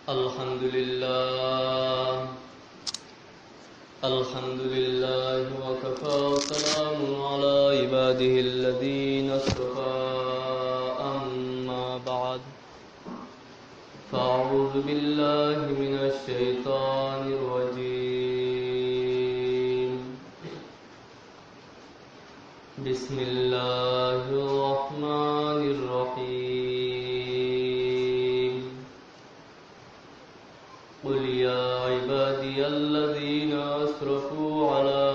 الحمد لله وكفى وسلام على عباده الذين اصطفى أما بعد فأعوذ بالله من الشيطان الرجيم بسم الله الرحمن الرحيم قل يا عبادي الذين أسرفوا على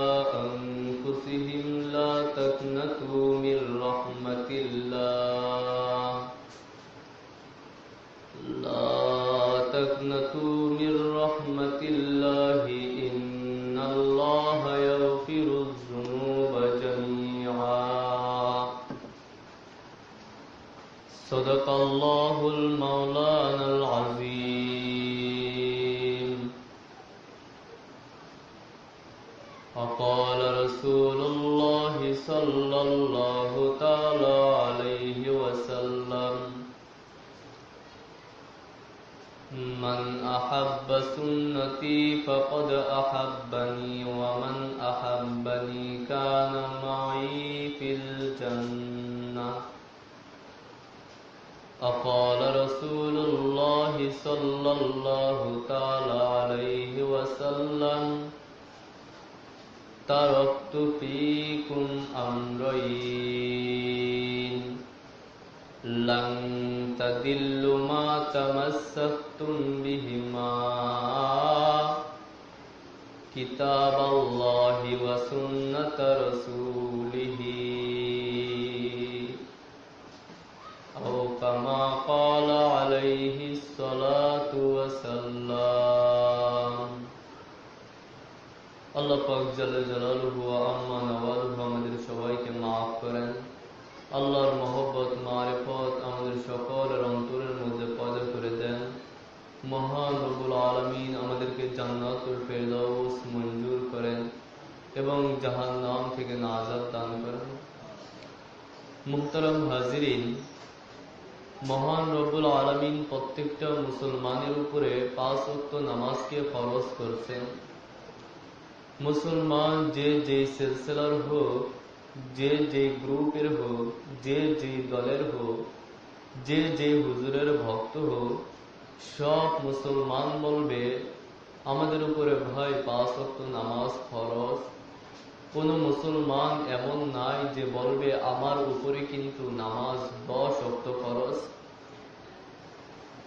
أنفسهم لا تقنطوا من رحمة الله إن الله يغفر الذنوب جميعا صدق الله المولانا العظيم وقال رسول الله صلى الله تعالى عليه وسلم من أحب سنتي فقد أحبني ومن أحبني كان معي في الجنة وقال رسول الله صلى الله تعالى عليه وسلم تركت فيكم أمرين لن تضلوا ما تمسكتم بهما كتاب الله وسنة رسوله أو كما قال عليه الصلاة والسلام আল্লাহ পাক জাল্লা জালালুহু ওয়া আম্মা নাওয়ালুহু আমাদের সবাইকে মাফ করেন। আল্লাহর মহব্বত মারিফত আমাদের সকলের অন্তরের মধ্যে পয়দা করে দেন। মহান রব্বুল আলামিন আমাদেরকে জান্নাতুল ফেরদাউস মঞ্জুর করেন এবং জাহান্নাম থেকে নাজাত দান করেন। মুহতারাম হাজিরিন, মহান রব্বুল আলামিন প্রত্যেকটা মুসলমানের উপরে 5 ওয়াক্ত নামাজকে ফরজ করেছেন। মুসলমান যে যে সিলসিলার হোক, যে যে গ্রুপের হোক, যে যে দলের হোক, যে যে হুজুরের ভক্ত হোক, সব মুসলমান বলবে আমাদের উপরে ভাই 5 ওয়াক্ত নামাজ ফরজ। কোন মুসলমান এমন নাই যে বলবে আমার উপরে কিন্তু নামাজ 10 ওয়াক্ত ফরজ।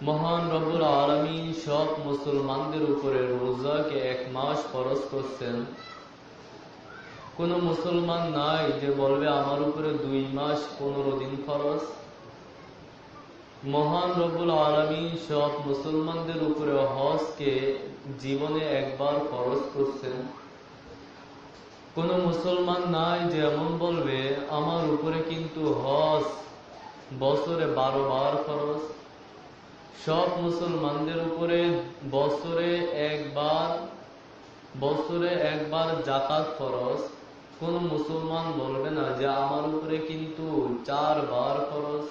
মহান রব্বুল আলামিন সব মুসলমানদের উপরে রোজাকে 1 মাস ফরজ করছেন। কোন মুসলমান নাই যে বলবে আমার উপরে 2 মাস 15 দিন ফরজ। মহান রব্বুল আলামিন সব মুসলমানদের উপরে হজকে জীবনে 1 বার ফরজ করছেন। কোন মুসলমান নাই যে এমন বলবে আমার উপরে কিন্তু হজ বছরে 12 বার ফরজ। সব মুসলমানদের উপরে বছরে একবার জাকাত ফরজ। কোন মুসলমান বলবে না যে আমার উপরে কিন্তু 4 বার ফরজ।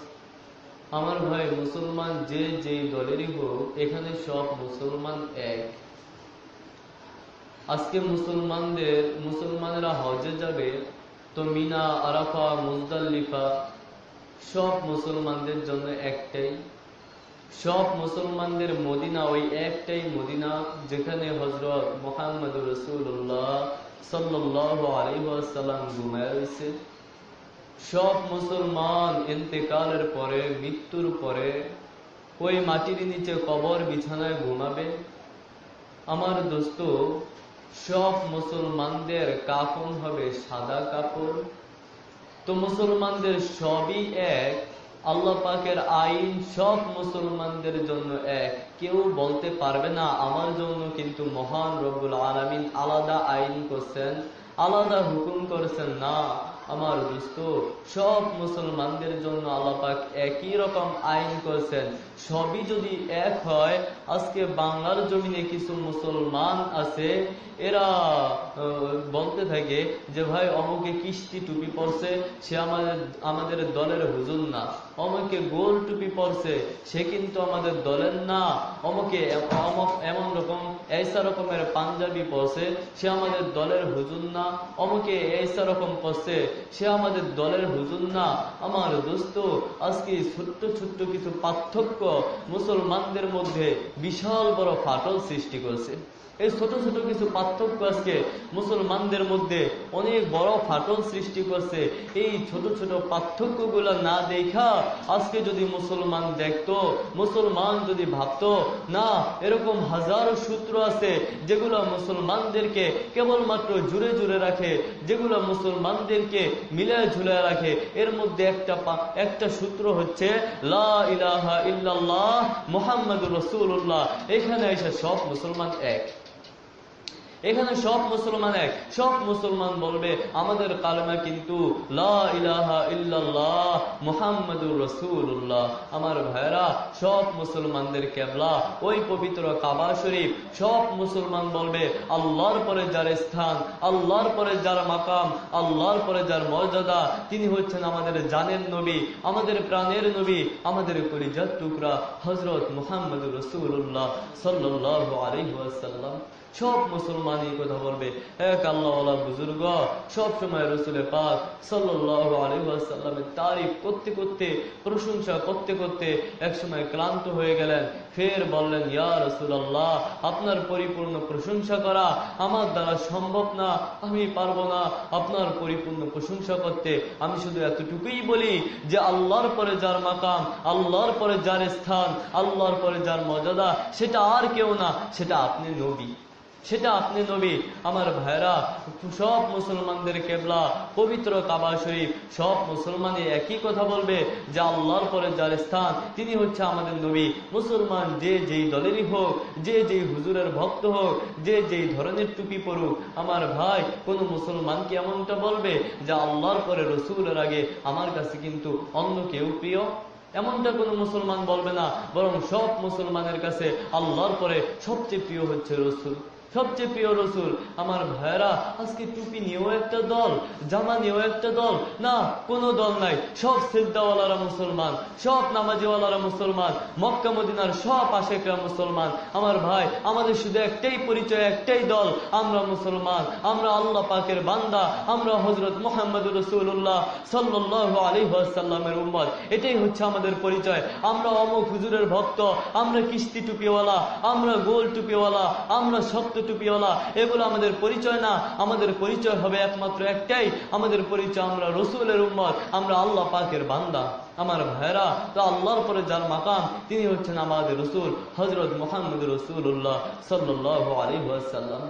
আমার ভাই, মুসলমান যে যেই দলেরই হোক, এখানে সব মুসলমান এক। আজকে মুসলমানেরা হজে যাবে, তো মিনা, আরাফা, মুজদালিফা সব মুসলমানদের জন্য একটাই। সব মুসলমানদের মদিনা ওই একটাই মদিনা যেখানে হযরত মুহাম্মদুর রাসূলুল্লাহ সাল্লাল্লাহু আলাইহি ওয়াসাল্লাম ঘুমায় রয়েছে। সব মুসলমান ইন্তেকালের পরে, মৃত্যুর পরে ওই মাটির নিচে কবর বিছানায় ঘুমাবে। আমার দোস্ত, সব মুসলমানদের কাফন হবে সাদা কাপড়। তো মুসলমানদের সবই এক। আল্লাহ পাকের আইন সব মুসলমানদের জন্য এক। কেউ বলতে পারবে না আমার জন্য কিন্তু মহান রব্বুল আলামিন আলাদা আইন করছেন, আলাদা হুকুম করেছেন। না আমার দোস্ত, সব মুসলমানদের জন্য আল্লাহ পাক একই রকম আইন করেছেন। সবই যদি এক হয়, আজকে বাংলার জমিনে কিছু মুসলমান আছে, এরা বলতে থাকে যে ভাই অমুকে কিস্তি টুপি পরছে, সে আমাদের দলের হুজুর না। অমুকে গোল টুপি পরছে, সে কিন্তু আমাদের দলের না। অমুকে এমন রকম এইসা রকমের পাঞ্জাবি পরছে, সে আমাদের দলের হুজুর না। অমুকে এইসা রকম পরছে, সে আমাদের দলের হুজুর না। আমার দোস্ত, আজকে ছোট্ট ছোট্ট কিছু পার্থক্য মুসলমানদের মধ্যে বিশাল বড় ফাটল সৃষ্টি করছে। এই ছোট ছোট কিছু পার্থক্য আজকে মুসলমানদের মধ্যে অনেক বড় ফাটল সৃষ্টি করছে। এই ছোট ছোট পার্থক্য গুলা না দেখা আজকে যদি মুসলমান দেখতো, মুসলমান যদি ভাবতো না এরকম হাজারো সূত্র আছে যেগুলো মুসলমানদেরকে কেবলমাত্র জুড়ে জুড়ে রাখে, যেগুলো মুসলমানদেরকে মিলায় ঝুলায় রাখে, এর মধ্যে একটা সূত্র হচ্ছে লা ইলাহা ইল্লাল্লাহ মুহাম্মাদুর রাসূলুল্লাহ। এখানে এসে সব মুসলমান এক, এখানে সব মুসলমান এক। সব মুসলমান বলবে আমাদের কালেমা কিন্তু লা ইলাহা ইল্লাল্লাহ মুহাম্মাদুর রাসূলুল্লাহ। আমার ভাইরা, সব মুসলমানদের কিবলা ওই পবিত্র কাবা শরীফ। সব মুসলমান বলবে আল্লাহর পরে যার স্থান, আল্লাহর পরে যার মাকাম, আল্লাহর পরে যার মর্যাদা, তিনি হচ্ছেন আমাদের জানের নবী, আমাদের প্রাণের নবী, আমাদের কলিজার টুকরা হযরত মুহাম্মাদুর রাসূলুল্লাহ সাল্লাল্লাহু আলাইহি ওয়াসাল্লাম। সব মুসলমান এই কথা বলবে। এক আল্লাহওয়ালা বুজুর্গ সব সময় রাসূল পাক সাল্লাল্লাহু আলাইহি ওয়াসাল্লামের তারিফ করতে করতে, প্রশংসা করতে করতে একসময় ক্লান্ত হয়ে গেলেন। ফের বললেন, ইয়া রাসূলুল্লাহ, আপনার পরিপূর্ণ প্রশংসা করা আমার দ্বারা সম্ভব না, আমি পারবো না আপনার পরিপূর্ণ প্রশংসা করতে। আমি শুধু এতটুকুই বলি যে আল্লাহর পরে যার মাকাম, আল্লাহর পরে যার স্থান, আল্লাহর পরে যার মর্যাদা, সেটা আর কেউ না, সেটা আপনি নবী, সেটা আপনি নবী। আমার ভাইরা, সব মুসলমানদের কিবলা পবিত্র কাবা শরীফ। সব মুসলমানই একই কথা বলবে যে আল্লাহর পরে যার স্থান, তিনি হচ্ছে আমাদের নবী। মুসলমান যে যেই দলেরই হোক, যে যেই হুজুরের ভক্ত হোক, যে যেই ধরনের টুপি পরুক, আমার ভাই, কোন মুসলমান কি এমনটা বলবে যে আল্লাহর পরে রসুলের আগে আমার কাছে কিন্তু অন্য কেউ প্রিয়? এমনটা কোন মুসলমান বলবে না। বরং সব মুসলমানের কাছে আল্লাহর পরে সবচেয়ে প্রিয় হচ্ছে রসুল, সবচেয়ে প্রিয় রসুল। আমার ভাইরা, আজকে টুপি নিয়েও একটা দল, জামা নিয়েও একটা দল, না কোনো দল নাই। সব সিজদাওয়ালারা মুসলমান, সব নামাজিওয়ালারা মুসলমান, মক্কা মদিনার সব আশেকরা মুসলমান। আমার ভাই, আমাদের শুধু একটাই পরিচয়, একটাই দল, আমরা মুসলমান, আমরা আল্লাহ পাকের বান্দা, আমরা হযরত মুহাম্মদুর রাসূলুল্লাহ সাল্লাল্লাহু আলাইহি ওয়াসাল্লামের উম্মত। এটাই হচ্ছে আমাদের পরিচয়। আমরা অমুক হুজুরের ভক্ত, আমরা কিস্তি টুপিওয়ালা, আমরা গোল টুপিওয়ালা, আমরা সত্য টুপিওয়ালা, এগুলো আমাদের পরিচয় না। আমাদের পরিচয় হবে একমাত্র একটাই, আমাদের পরিচয় আমরা রসুলের উম্মত, আমরা আল্লাহ পাকের বান্দা। আমার ভাইরা, তো আল্লাহর পরে যার মাকাম, তিনি হচ্ছেন আমাদের রসুল হযরত মুহাম্মদুর রাসূলুল্লাহ সাল্লাল্লাহু আলাইহি ওয়াসাল্লাম।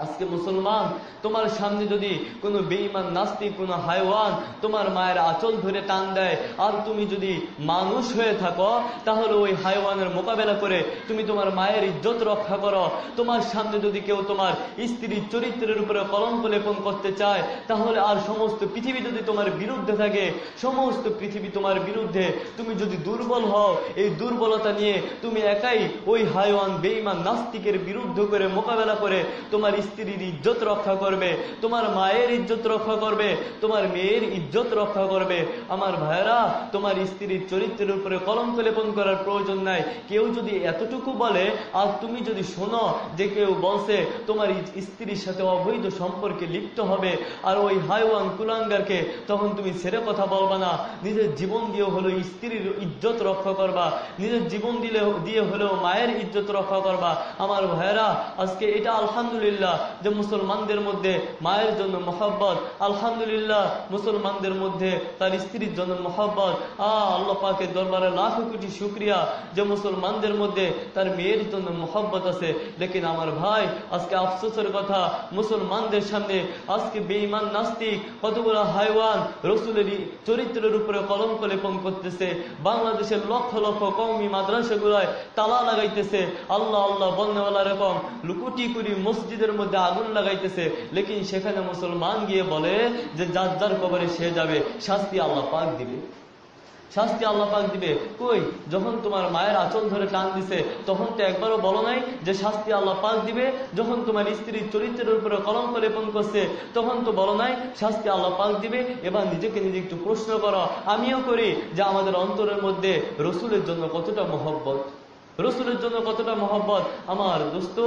আজকে মুসলমান, তোমার সামনে যদি কোনো বেঈমান নাস্তিক, কোনো হায়ওয়ান তোমার মায়ের আঁচল ধরে টান দেয়, আর তুমি যদি মানুষ হয়ে থাকো, তাহলে ওই হায়ওয়ানের মোকাবেলা করে তুমি তোমার মায়ের ইজ্জত রক্ষা করো। তোমার সামনে যদি কেউ তোমার স্ত্রীর চরিত্রের উপরে কলঙ্ক লেপন করতে চায়, তাহলে আর সমস্ত পৃথিবী যদি তোমার বিরুদ্ধে থাকে, সমস্ত পৃথিবী তোমার বিরুদ্ধে, তুমি যদি দুর্বল হও, এই দুর্বলতা নিয়ে তুমি একাই ওই হায়ওয়ান বেঈমান নাস্তিকের বিরুদ্ধে করে মোকাবেলা করে তোমার স্ত্রীর ইজ্জত রক্ষা করবে, তোমার মায়ের ইজ্জত রক্ষা করবে, তোমার মেয়ের ইজ্জত রক্ষা করবে। আমার ভাইরা, তোমার স্ত্রীর চরিত্রের উপরে কলঙ্ক লেপন করার প্রয়োজন নাই। কেউ যদি এতটুকু বলে, আর তুমি যদি শোনো যে কেউ বলছে তোমার স্ত্রীর সাথে অবৈধ সম্পর্কে লিপ্ত হবে, আর ওই হায়ওয়ান কুলাঙ্গারকে, তখন তুমি ছেড়ে কথা বলবা না, নিজের জীবন দিয়ে হলেও স্ত্রীর ইজ্জত রক্ষা করবা, নিজের জীবন দিয়ে হলেও মায়ের ইজ্জত রক্ষা করবা। আমার ভাইরা, আজকে এটা আলহামদুলিল্লাহ যে মুসলমানদের মধ্যে মায়ের জন্য মহব্বত, আলহামদুলিল্লাহ মুসলমানদের মধ্যে তার স্ত্রীর জন্য মহব্বত। আল্লাহ পাকের দরবারে লাখো কোটি শুকরিয়া যে মুসলমানদের মধ্যে তার মেয়ের জন্য মহব্বত আছে। লেকিন আমার ভাই, আজকে আফসোসের কথা, মুসলমানদের সামনে আজকে বেঈমান নাস্তিক কতগুলো হায়ওয়ান রসুলের চরিত্রের উপরে কলঙ্ক লেপন করতেছে। বাংলাদেশের লক্ষ লক্ষ কওমি মাদ্রাসাগুলোয় তালা লাগাইতেছে, আল্লাহ আল্লাহ বলনেওয়ালা রকম লুকুটি কুড়ি মসজিদের মধ্যে আগুন লাগাইতেছে। লেকিন সেখানে মুসলমান গিয়ে বলে যে যার যার কবরে সে যাবে, শাস্তি আল্লাহ পাক দিবে। শাস্তি আল্লাহ পাক দিবে। কই, যখন তোমার মায়ের আঁচল ধরে টান দিছে তখন তো একবারও বলো নাই যে শাস্তি আল্লাহ পাক দিবে? যখন তোমার স্ত্রীর চরিত্রের উপরে কলঙ্ক লেপন করছে তখন তো বলো নাই শাস্তি আল্লাহ পাক দিবে? এবার নিজেকে নিজে একটু প্রশ্ন করো, আমিও করি, যে আমাদের অন্তরের মধ্যে রসুলের জন্য কতটা মহব্বত, রসুলের জন্য কতটা মহব্বত। আমার দোস্ত,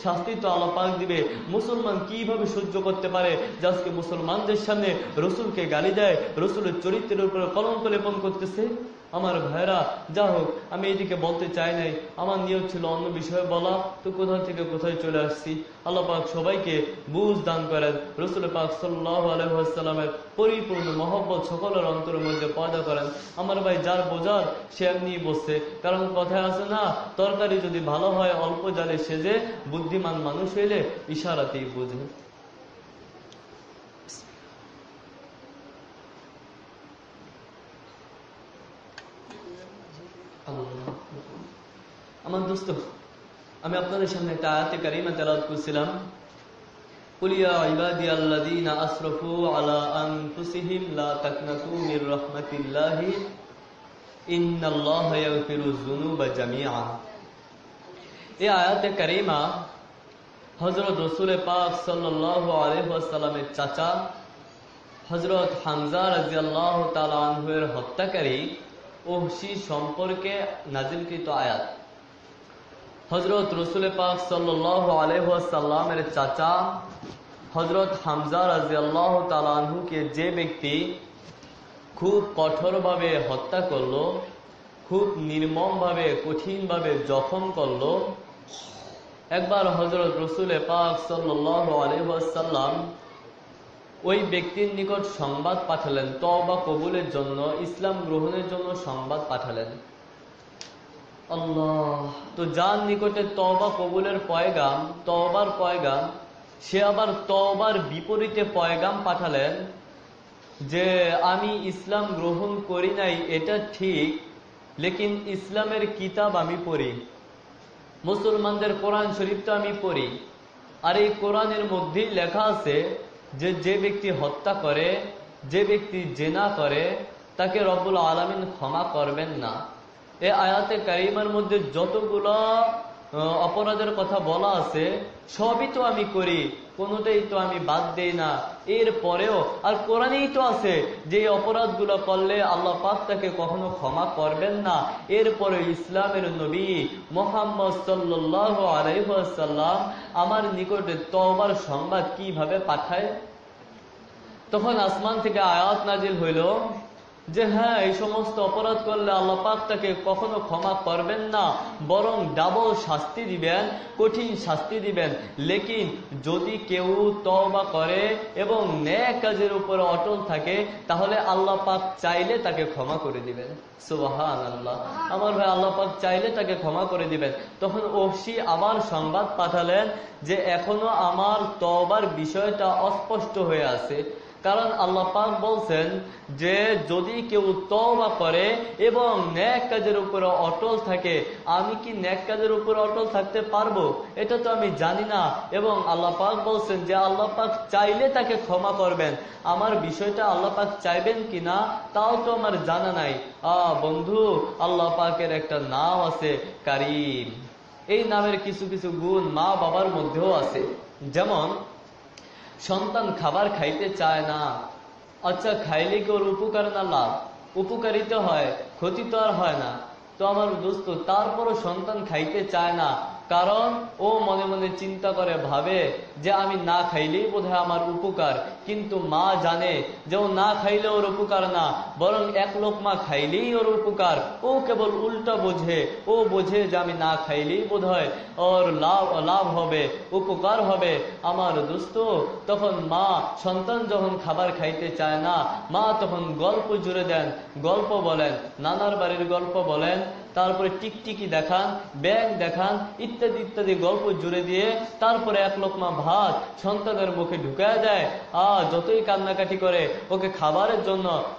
শাস্তি তো আল্লাহ পাক দিবে। মুসলমান কিভাবে সহ্য করতে পারে যে আজকে মুসলমানদের সামনে রসুলকে গালি দেয়, রসুলের চরিত্রের উপরে কলঙ্ক লেপন করতেছে? আমার ভাইরা, যা হোক, আমি এদিকে বলতে চাই নাই, আমার নিয়ত ছিল অন্য বিষয়ে বলা, তো কোথা থেকে কোথায় চলে আসছি। আল্লাহ পাক সবাইকে বুঝ দান করেন, রসুল পাক সাল্লাল্লাহু আলাইহি ওয়াসাল্লামের পরিপূর্ণ মহব্বত সকলের অন্তরের মধ্যে পয়দা করেন। আমার ভাই, যার বোঝার সে এমনি বসছে, কারণ কথায় আছে না, তরকারি যদি ভালো হয় অল্প জালে সেজে, বুদ্ধিমান মানুষ হইলে ইশারাতেই বুঝে। আমার দোস্ত, আমি আপনাদের সামনে একটা আয়াতে কারিমা তেলাওয়াত করছিলাম, কুল ইয়া ইবাদিয়াল্লাযীনা আসরাফু আলা আনফুসিহিম লা তাকনাতু মির রাহমাতিল্লাহি ইন্নাল্লাহা ইয়াগফিরুয যুনুবা জামিআ। এই আয়াতে কারিমা হযরত রাসূল পাক সাল্লাল্লাহু আলাইহি ওয়াসাল্লামের চাচা হযরত হামজা রাদিয়াল্লাহু তাআলা আনহু এর হত্যাকারী ওহশী সম্পর্কে নাযিলকৃত আয়াত। হযরত রাসূল পাক সাল্লাল্লাহু আলাইহি ওয়াসাল্লামের চাচা হযরত হামজা রাদিয়াল্লাহু তাআলা আনহুকে যে ব্যক্তি খুব কঠোরভাবে হত্যা করলো, খুব নির্মমভাবে, কঠিনভাবে জখম করলো, একবার হযরত রাসূল পাক সাল্লাল্লাহু আলাইহি ওয়াসাল্লাম ওই ব্যক্তির নিকট সংবাদ পাঠালেন, তওবা কবুলের জন্য, ইসলাম গ্রহণের জন্য সংবাদ পাঠালেন। আল্লাহ, তো যার নিকটে তওবা কবুলের পয়গাম, তওবার পয়গাম, সে আবার তওবার বিপরীতে পয়গাম পাঠালেন যে আমি ইসলাম গ্রহণ করি নাই এটা ঠিক, লেকিন ইসলামের কিতাব আমি পড়ি, মুসলমানদের কোরআন শরীফটা আমি পড়ি, আর এই কোরআনের মধ্যেই লেখা আছে যে যে ব্যক্তি হত্যা করে, যে ব্যক্তি জিনা করে, তাকে রব্বুল আলামিন ক্ষমা করবেন না। এই আয়াতে কারিমার মধ্যে যতগুলো অপরাধের কথা বলা আছে সবই তো আমি করি, কোনোটাই তো আমি বাদ দেই না। এর পরেও আর কোরআনেই তো আছে যে অপরাধগুলো করলে আল্লাহ পাক তাকে কখনো ক্ষমা করবেন না। এরপরে ইসলামের নবী মুহাম্মদ সাল্লাল্লাহু আলাইহি ওয়াসাল্লাম আমার নিকটে তওবার সংবাদ কিভাবে পাঠায়? তখন আসমান থেকে আয়াত নাজিল হইল যে হ্যাঁ, এই সমস্ত অপরাধ করলে আল্লাহ পাক তাকে কখনো ক্ষমা করবেন না, বরং ডাবল শাস্তি দিবেন, কঠিন শাস্তি দিবেন। লেকিন যদি কেউ তওবা করে এবং নেক কাজের উপরে অটল থাকে তাহলে আল্লাহ পাক চাইলে তাকে ক্ষমা করে দিবেন। সুবহানাল্লাহ। আমার ভাই, আল্লাহ পাক চাইলে তাকে ক্ষমা করে দিবেন। তখন ওহশী আবার সংবাদ পাঠালেন যে এখনো আমার তওবার বিষয়টা অস্পষ্ট হয়ে আছে, কারণ আল্লাহ পাক বলছেন যে যদি কেউ তওবা করে এবং নেক কাজের উপরে অটল থাকে, আমি কি নেক কাজের উপরে অটল থাকতে পারবো এটা তো আমি জানি না। এবং আল্লাহ পাক বলছেন যে আল্লাহ পাক চাইলে তাকে ক্ষমা করবেন, আমার বিষয়টা আল্লাহ পাক চাইবেন কিনা তাও তো আমার জানা নাই। বন্ধু, আল্লাহ পাকের একটা নাম আছে কারীম। এই নামের কিছু কিছু গুণ মা বাবার মধ্যেও আছে। যেমন সন্তান খাবার খাইতে চায় না, আচ্ছা খাইলে কি ওর উপকার না লাভ? উপকারিত হয়, ক্ষতি তো আর হয় না। তো আমার দোস্ত, তারপরও সন্তান খাইতে চায় না, কারণ ও মনে মনে চিন্তা করে, ভাবে যে আমি না খাইলেই বোধহয় আমার উপকার। কিন্তু মা জানে যে ও না খাইলে ওর উপকার না, বরং এক লোকমা খাইলেই ওর উপকার। ও কেবল উল্টা বোঝে, ও বোঝে যে আমি না খাইলেই বোধহয় ওর লাভ হবে, উপকার হবে। আমার দোস্ত, তখন মা সন্তান যখন খাবার খাইতে চায় না, মা তখন গল্প জুড়ে দেন, গল্প বলেন, নানার বাড়ির গল্প বলেন, তারপরে টিকটিকি দেখান, ব্যাগ দেখান, ইত্যাদি ইত্যাদি গল্প জুড়ে দিয়ে তারপরে এক লোকমা ভাত সন্তানের মুখে ঢুকায় দেয়। যতই কান্নাকাটি করে ওকে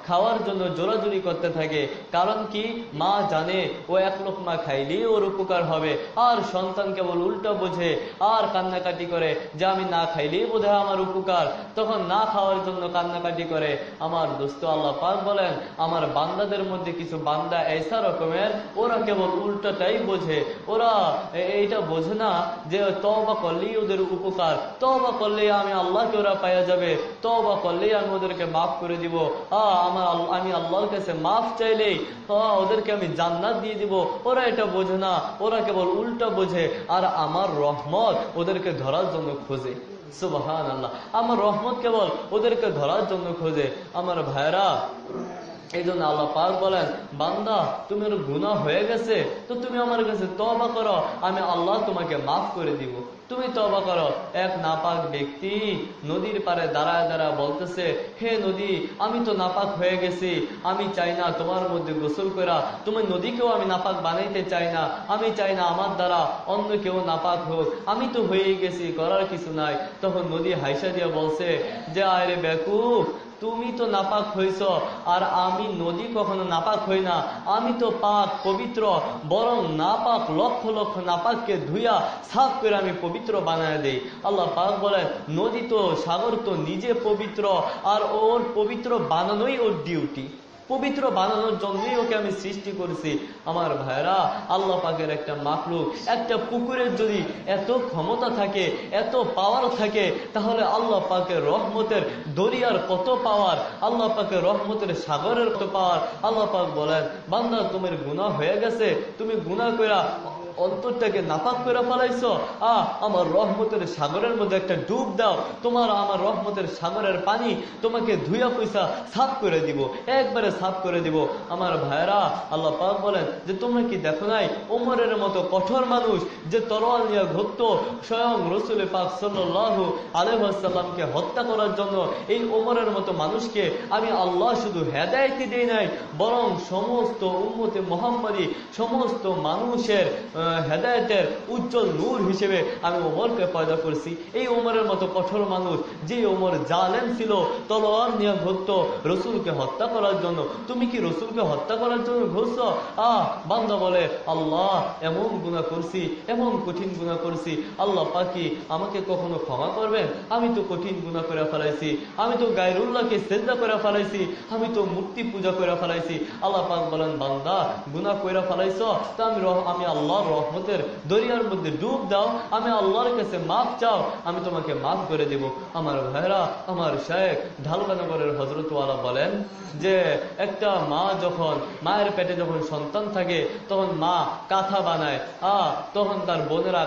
খাওয়ার জন্য জোরাজুরি করতে থাকে। কারণ কি? মা জানে ও এক লোকমা খাইলেই ওর উপকার হবে। আর সন্তান কেবল উল্টা বোঝে আর কান্নাকাটি করে যে আমি না খাইলেই বোধহয় আমার উপকার, তখন না খাওয়ার জন্য কান্নাকাটি করে। আমার দোস্ত, আল্লাহ পাক বলেন আমার বান্দাদের মধ্যে কিছু বান্দা ऐसा রকমের, ওরা কেবল উল্টাটাই বোঝে। ওরা এইটা বোঝে না যে তওবা করলেই ওদের উপকার, তওবা করলেই আমি আল্লাহকে ওরা পাওয়া যাবে, তওবা করলেই আমি ওদেরকে মাফ করে দিব, আমি আল্লাহর কাছে মাফ চাইলেই ওদেরকে আমি জান্নাত দিয়ে দিব। ওরা এটা বোঝে না, ওরা কেবল উল্টা বোঝে। আর আমার রহমত ওদেরকে ধরার জন্য খোঁজে। সুবহানাল্লাহ, আমার রহমত কেবল ওদেরকে ধরার জন্য খোঁজে। আমার ভাইরা, এই জন্য আল্লাহ পাক বলেন বান্দা তোমার গুনাহ হয়ে গেছে তো তুমি আমার কাছে তওবা করো, আমি আল্লাহ তোমাকে মাফ করে দিব। তুমি তওবা করো। এক নাপাক ব্যক্তি নদীর পারে দাঁড়ায় দাঁড়ায় বলতেছে, হে নদী, আমি তো নাপাক হয়ে গেছি, আমি চাই না তোমার মধ্যে গোসল করা, তুমি নদীকেও আমি নাপাক বানাইতে চাই না, আমি চাই না আমার দ্বারা অন্য কেউ নাপাক হোক, আমি তো হয়েই গেছি, করার কিছু নাই। তখন নদী হাইসা দিয়ে বলছে যে আরে বেকুফ, তুমি তো নাপাক হইছ, আর আমি নদী কখনো নাপাক হই না, আমি তো পাক পবিত্র, বরং নাপাক লক্ষ লক্ষ নাপাককে ধুইয়া সাফ করে আমি পবিত্র বানায় দেই। আল্লাহ পাক বলেন নদী তো, সাগর তো নিজে পবিত্র, আর ওর পবিত্র বানানোই ওর ডিউটি, পবিত্র বানানোর জন্যই ওকে আমি সৃষ্টি করেছি। আমার ভাইরা, আল্লাহ পাকের একটা মাখলুক, একটা পুকুরের যদি এত ক্ষমতা থাকে, এত পাওয়ার থাকে, তাহলে আল্লাহ পাকের রহমতের দরিয়ার কত পাওয়ার, আল্লাহ পাকের রহমতের সাগরের কত পাওয়ার। আল্লাহ পাক বলেন বান্দা তোমার গুনাহ হয়ে গেছে, তুমি গুনাহ কইরা অন্তরটাকে নাপাক করে ফেলাইছ, আমার রহমতের সাগরের মধ্যে একটা ডুব দাও, তোমার আমার রহমতের সাগরের পানি তোমাকে ধুইয়া পয়সা সাফ করে দিব, একবারে সাফ করে দিব। আমার ভাইরা, আল্লাহ পাক বলেন যে তোমরা কি দেখো নাই ওমরের মতো কঠোর মানুষ যে তরোয়াল নিয়ে ঘুরত স্বয়ং রাসূল পাক সাল্লাল্লাহু আলাইহি ওয়াসাল্লামকে হত্যা করার জন্য। এই ওমরের মতো মানুষকে আমি আল্লাহ শুধু হেদায়েতই দেই নাই, বরং সমস্ত উম্মতে মুহাম্মাদী, সমস্ত মানুষের হেদায়েতের উজ্জ্বল নূর হিসেবে আমি ওমরকে পয়দা করছি। এই ওমরের মতো কঠোর মানুষ, যে ওমর জালেম ছিল, তলোয়ার নিয়ে ঘুরত রসুলকে হত্যা করার জন্য। তুমি কি রসুলকে হত্যা করার জন্য ঘুরছ? বান্দা বলে আল্লাহ এমন গুনাহ করছি, এমন কঠিন গুনাহ করছি, আল্লাহ পাকি আমাকে কখনো ক্ষমা করবেন? আমি তো কঠিন গুনাহ করে ফেলাইছি, আমি তো গায়রুল্লাহকে সিজদা করে ফেলাইছি, আমি তো মূর্তি পূজা করে ফেলাইছি। আল্লাহ পাক বলেন বান্দা গুনাহ করে ফেলাইছ, তা আমি আল্লাহর রহমতের দরিয়ার মধ্যে ডুব দাও, আমি আল্লাহর কাছে মাফ চাও, আমি তোমাকে মাফ করে দেব। আমার ভাইরা, আমার শায়েখ ঢালকানগরের হযরত ওয়ালা বলেন যে একটা মা যখন মায়ের পেটে যখন সন্তান থাকে তখন মা কাঁথা বানায়, তখন তার বোনেরা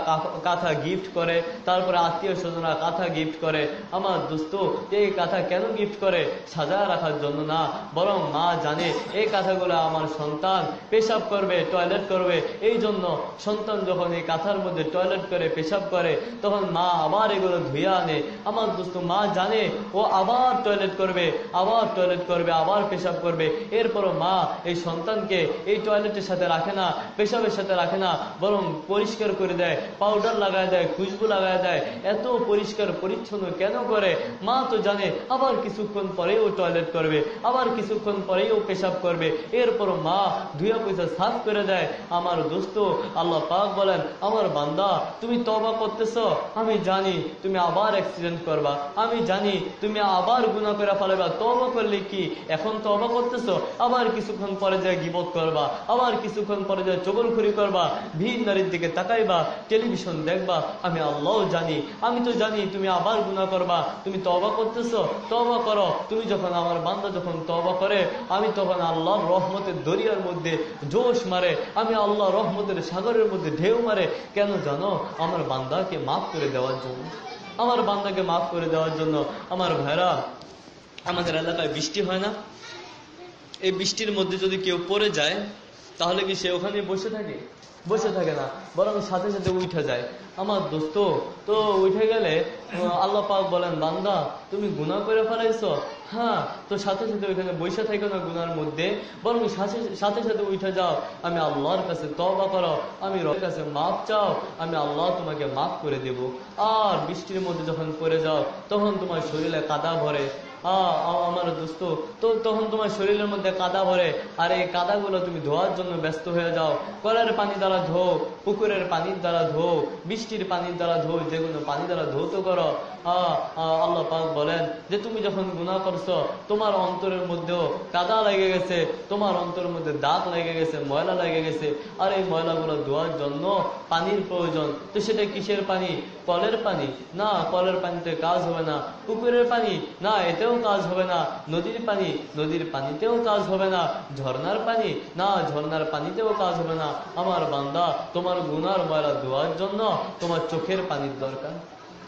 কাঁথা গিফট করে, তারপরে আত্মীয় স্বজনরা কাঁথা গিফট করে। আমার দোস্ত, এই কাঁথা কেন গিফট করে? সাজায় রাখার জন্য না, বরং মা জানে এই কাঁথাগুলো আমার সন্তান পেশাব করবে, টয়লেট করবে, এই জন্য সন্তান যখন এই কাঁথার মধ্যে টয়লেট করে, পেশাব করে, তখন মা আবার এগুলো ধুয়ে আনে। আমার দোস্ত, মা জানে ও আবার টয়লেট করবে, আবার টয়লেট করবে, আবার পেশাব করবে, এরপরও মা এই সন্তানকে এই টয়লেটের সাথে রাখে না, পেশাবের সাথে রাখে না, বরং পরিষ্কার করে দেয়, পাউডার লাগায় দেয়, খুশবু লাগায় দেয়। এত পরিষ্কার পরিচ্ছন্ন কেন করে? মা তো জানে আবার কিছুক্ষণ পরেই ও টয়লেট করবে, আবার কিছুক্ষণ পরেই ও পেশাব করবে, এরপরও মা ধুয়া পয়সা সাফ করে দেয়। আমার দোস্ত, আল্লাহ পাক বলেন আমার বান্দা তুমি তওবা করতেছ, আমি জানি তুমি আবার অ্যাক্সিডেন্ট করবা, আমি জানি তুমি আবার গুনাহ করে ফেলবা, তওবা করলে কি এখন তওবা করতেছ, আবার কিছুক্ষণ পরে যায় গীবত করবা, আবার কিছুক্ষণ পরে যায় চগলখুরি করবা, ভিন নারীর দিকে তাকাইবা, টেলিভিশন দেখবা, আমি আল্লাহ জানি, আমি তো জানি তুমি আবার গুনাহ করবা, তুমি তওবা করতেছ, তওবা করো। তুমি যখন আমার বান্দা যখন তওবা করে, আমি তখন আল্লাহর রহমতের দরিয়ার মধ্যে জোশ মারে, আমি আল্লাহ রহমতের সাগরের মধ্যে ঢেউ মারে। কেন জানো? আমার বান্দাকে মাফ করে দেওয়ার জন্য, আমার বান্দাকে মাফ করে দেওয়ার জন্য। আমার ভাইরা, আমাদের এলাকায় বৃষ্টি হয় না, এই বৃষ্টির মধ্যে যদি কেউ পড়ে যায় তাহলে কি সে ওখানে বসে থাকে? বসে থাকে না, বরং সাথে সাথে উঠে যায়। আমার দোস্ত, তো উঠে গেলে আল্লাহ পাক বলেন বান্দা তুমি গুনাহ করে ফেলাইছো, হ্যাঁ, তো সাথে সাথে ওইখানে বৈশা থাকো না গুনার মধ্যে, বরং সাথে সাথে উঠে যাও, আমি আল্লাহর কাছে তওবা করো, আমি রবের কাছে মাফ চাও, আমি আল্লাহ তোমাকে মাফ করে দেব। আর বৃষ্টির মধ্যে যখন পড়ে যাও তখন তোমার শরীরে কাদা ভরে, আমার দোস্ত, তো তখন তোমার শরীরের মধ্যে কাদা ভরে, আর এই কাদাগুলো তুমি ধোয়ার জন্য ব্যস্ত হয়ে যাও। কলের পানি দ্বারা ধো, পুকুরের পানির দ্বারা ধো, বৃষ্টির পানির দ্বারা ধো, যেগুলো পানি দ্বারা ধৌত করো। আল্লাহ পাক বলেন যে তুমি যখন গুনাহ করছো তোমার অন্তরের মধ্যেও কাদা লেগে গেছে, তোমার অন্তরের মধ্যে দাগ লেগে গেছে, ময়লা লেগে গেছে, আর এই ময়লাগুলো ধোয়ার জন্য পানির প্রয়োজন। তো সেটা কিসের পানি? কলের পানি না, কলের পানিতে কাজ হবে না। পুকুরের পানি না, এতেও কাজ হবে না। নদীর পানি, নদীর পানিতেও কাজ হবে না। ঝর্ণার পানি না, ঝর্ণার পানিতেও কাজ হবে না। আমার বান্দা, তোমার গুনার ময়লা ধোয়ার জন্য তোমার চোখের পানির দরকার,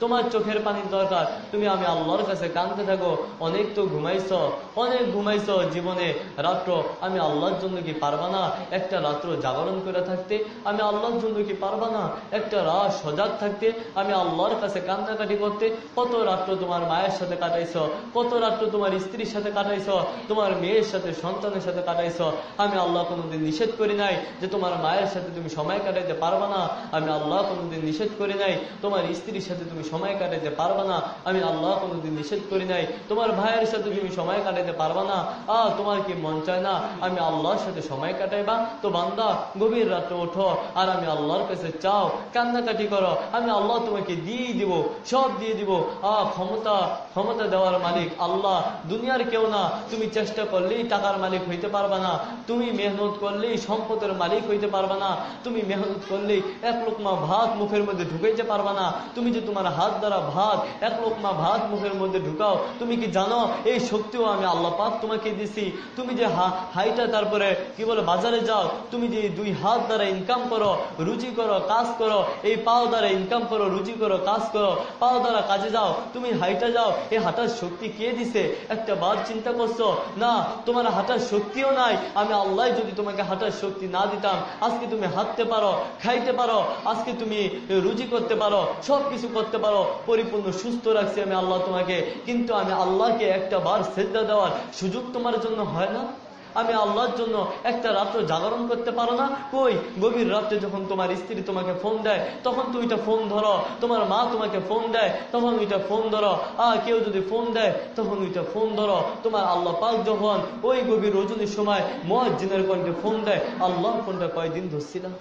তোমার চোখের পানির দরকার। তুমি আমি আল্লাহর কাছে কাঁদতে থাকো। অনেক তো ঘুমাইছো, অনেক ঘুমাইছো জীবনে রাত্র, আমি আল্লাহর জন্য কি পারবা না একটা রাত্র জাগরণ করে থাকতে? আমি আল্লাহর জন্য কি পারবা না একটা রাত সজাগ থাকতে, আমি আল্লাহর কাছে কান্নাকাটি করতে? কত রাত্র তোমার মায়ের সাথে কাটাইছো, কত রাত্র তোমার স্ত্রীর সাথে কাটাইছো, তোমার মেয়ের সাথে, সন্তানের সাথে কাটাইছো। আমি আল্লাহ কোনোদিন নিষেধ করি নাই যে তোমার মায়ের সাথে তুমি সময় কাটাইতে পারবা না। আমি আল্লাহ কোনোদিন নিষেধ করি নাই তোমার স্ত্রীর সাথে তুমি সময় কাটাইতে পারবা না। আমি আল্লাহ কোনোদিন নিষেধ করি নাই তোমার ভাইয়ের সাথে তুমি সময় কাটাইতে পারবা না। তোমার কি মন চায় না আমি আল্লাহর সাথে সময় কাটাইবা? তো বান্দা, গভীর রাত্রে ওঠো আর আমি আল্লাহর কাছে চাও, কান্নাকাটি করো, আমি আল্লাহ তোমাকে দিয়ে দিব, সব দিয়ে দিব। ক্ষমতা দেওয়ার মালিক আল্লাহ, দুনিয়ার কেউ না। তুমি চেষ্টা করলেই টাকার মালিক হইতে পারবা না, তুমি মেহনত করলেই সম্পদের মালিক হইতে পারবা না, তুমি মেহনত করলেই এক লোকমা ভাত মুখের মধ্যে ঢুকাইতে পারবা না। তুমি যে তোমার হাত দ্বারা ভাত, এক লোকমা ভাত মুখের মধ্যে ঢুকাও, তুমি কি জানো এই শক্তিও আমি আল্লাহ পাক তোমাকে দিছি? তুমি যে হাইটা তারপরে কি বলে বাজারে যাও, তুমি যে দুই হাত দ্বারা ইনকাম করো, রুজি করো, কাজ করো, এই পাও দ্বারা ইনকাম করো, রুজি করো, কাজ করো, পাও দ্বারা কাজে যাও, তুমি হাইটা যাও, এই হাঁটার শক্তি কে দিছে? একটা বার চিন্তা করছো না? তোমার হাঁটার শক্তিও নাই। আমি আল্লাহ যদি তোমাকে হাঁটার শক্তি না দিতাম, আজকে তুমি হাঁটতে পারো, খাইতে পারো, আজকে তুমি রুজি করতে পারো, সবকিছু করতে পারো, পরিপূর্ণ সুস্থ রাখছি আমি আল্লাহ তোমাকে। কিন্তু আমি আল্লাহকে একটা বার সেজদা দেওয়ার সুযোগ তোমার জন্য হয় না? আমি আল্লাহর জন্য একটা রাত্র জাগরণ করতে পারো না? কই, গভীর রাত্রে যখন তোমার স্ত্রী তোমাকে ফোন দেয় তখন তো ওইটা ফোন ধরো, তোমার মা তোমাকে ফোন দেয় তখন ওইটা ফোন ধরো, কেউ যদি ফোন দেয় তখন ওইটা ফোন ধরো। তোমার আল্লাহ পাক যখন ওই গভীর রজনীর সময় মুয়াজ্জিনের কণ্ঠে ফোন দেয়, আল্লাহর ফোনটা কয়দিন ধরছিলাম?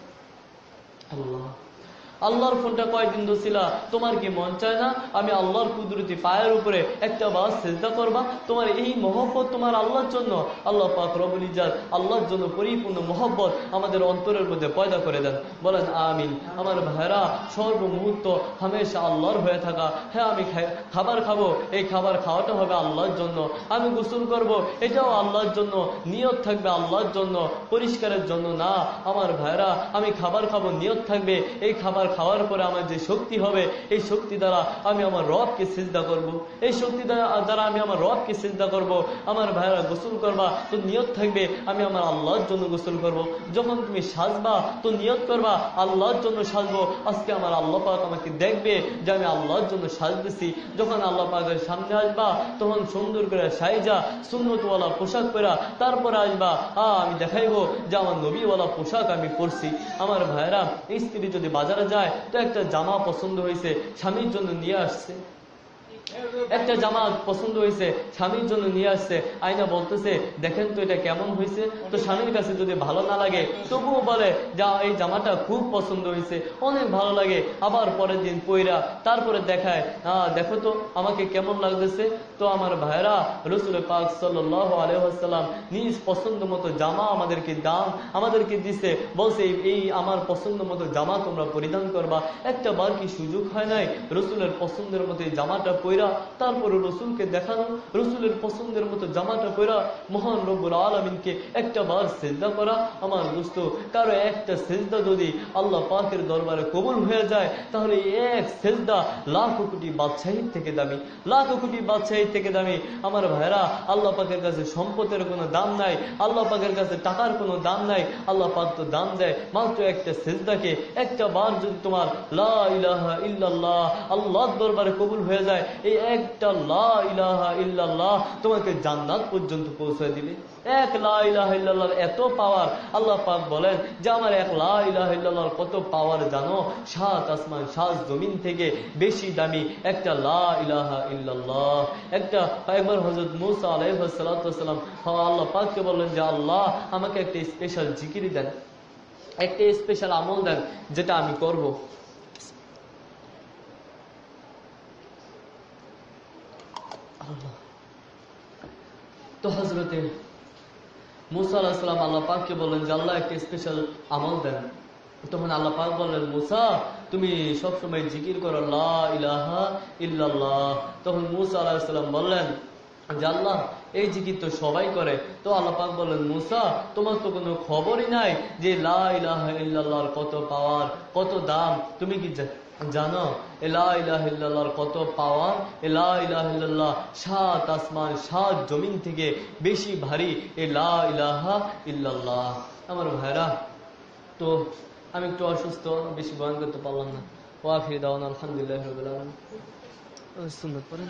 আল্লাহর ফোনটা কয়দিন ধরছিলা? তোমার কি মন চায় না আমি আল্লাহর কুদরতি পায়ের উপরে একটা বার সেজদা করবা? তোমার এই মহব্বত তোমার আল্লাহর জন্য, আল্লাহ পাক রব্বুল ইজ্জত আল্লাহর জন্য পরিপূর্ণ মহব্বত আমাদের অন্তরের মধ্যে পয়দা করে দেন। বলেন আমিন। আমার ভাইরা, সর্বমুহূর্ত হামেশা আল্লাহর হয়ে থাকা। হ্যাঁ, আমি খাবার খাবো, এই খাবার খাওয়াটা হবে আল্লাহর জন্য। আমি গোসল করব, এটাও আল্লাহর জন্য। নিয়ত থাকবে আল্লাহর জন্য, পরিষ্কারের জন্য না। আমার ভাইরা, আমি খাবার খাবো, নিয়ত থাকবে এই খাবার খাওয়ার পরে আমার যে শক্তি হবে, এই শক্তি দ্বারা আমি আমার রবকে সিজদা করব, এই শক্তি দ্বারা আমি আমার রবকে সিজদা করব। আমার ভাইরা, গোসল করবা তো নিয়ত থাকবে আমি আমার আল্লাহর জন্য গোসল করব। যখন তুমি সাজবা তো নিয়ত করবা আল্লাহর জন্য সাজবো। আজকে আমার আল্লাহ পাক আমাকে দেখবে যে আমি আল্লাহর জন্য সাজতেছি। যখন আল্লাহ পাকের সামনে আসবা তখন সুন্দর করে সাইজা সুন্নতওয়ালা পোশাক পরা তারপরে আসবা। আমি দেখাইবো যে আমার নবীওয়ালা পোশাক আমি পরছি। আমার ভাইরা, স্ত্রী যদি বাজারে যায় তো একটা জামা পছন্দ হয়েছে, স্বামীর জন্য নিয়ে আসছে, একটা জামা পছন্দ হয়েছে, স্বামীর জন্য নিয়ে আসছে। আয়না বলতেছে, দেখেন তো এটা কেমন হয়েছে? তো স্বামীর কাছে যদি ভালো না লাগে তবুও বলে, যা এই জামাটা খুব পছন্দ হয়েছে, অনেক ভালো লাগে। আবার পরের দিন পয়রা তারপরে দেখায়, দেখো তো আমাকে কেমন লাগতেছে। তো আমার ভাইরা, রাসূল পাক সাল্লাল্লাহু আলাইহি ওয়াসাল্লাম নিজ পছন্দ মতো জামা আমাদেরকে দিছে, বলছে এই আমার পছন্দ মতো জামা তোমরা পরিধান করবা। একটা বার কি সুযোগ হয় নাই রাসূলের পছন্দের মতো জামাটা পয়রা তারপরে রসুলকে দেখানো, রসুলের পছন্দের মতো জামাটা পরা মহান রব্বুল আলামিনকে একটা বার সিজদা করা? আমার দোস্ত, কারো একটা সিজদা যদি আল্লাহ পাকের দরবারে কবুল হয়ে যায় তাহলে এক সিজদা লাখ কোটি বাদশাহীর থেকে দামি, লাখ কোটি বাদশাহীর থেকে দামি। আমার ভাইরা, আল্লাহ পাকের কাছে সম্পদের কোনো দাম নাই, আল্লাহ পাকের কাছে টাকার কোনো দাম নাই। আল্লাহ পাক তো দাম দেয় মাত্র একটা সিজদাকে। একটা বার যদি তোমার লা ইলাহা ইল্লাল্লাহ আল্লাহর দরবারে কবুল হয়ে যায়, এই একটা লা ইলাহা ইল্লাল্লাহ তোমাকে জান্নাত পর্যন্ত পৌঁছে দিবে। এক লা ইলাহা ইল্লাল্লাহর এত পাওয়ার, আল্লাহ পাক বলেন যে আমার এক লা ইলাহা ইল্লাল্লাহর কত পাওয়ার জানো? 7 আসমান 7 জমিন থেকে বেশি দামি একটা লা ইলাহা ইল্লাল্লাহ। একবার হযরত মূসা আলাইহিস সালাম আল্লাহ পাককে বললেন যে আল্লাহ আমাকে একটা স্পেশাল জিকির দেন, একটা স্পেশাল আমল দেন যেটা আমি করব। তো হযরতে মূসা আলাইহিস সালাম আল্লাহ পাককে বললেন যে আল্লাহ একটা স্পেশাল আমল দেন। তখন আল্লাহ পাক বললেন মূসা তুমি সবসময় জিকির করো লা ইলাহা ইল্লাল্লাহ। তখন মূসা আলাইহিস সালাম বললেন যে আল্লাহ এই জিকির তো সবাই করে। তো আল্লাহ পাক বললেন মূসা তোমার তো কোনো খবরই নাই যে লা ইলাহা ইল্লাল্লাহর কত পাওয়ার, কত দাম। তুমি কি জানো লা ইলাহা ইল্লাল্লাহর কত পাওয়ার? লা ইলাহা ইল্লাল্লাহ 7 আসমান 7 জমিন থেকে বেশি ভারী লা ইলাহা ইল্লাল্লাহ। আমার ভাইরা, তো আমি একটু অসুস্থ, বেশি বয়ান করতে পারলাম না। ওয়া আখির দাওয়ানা আলহামদুলিল্লাহি রাব্বিল আলামিন। সুন্নাত পড়েন।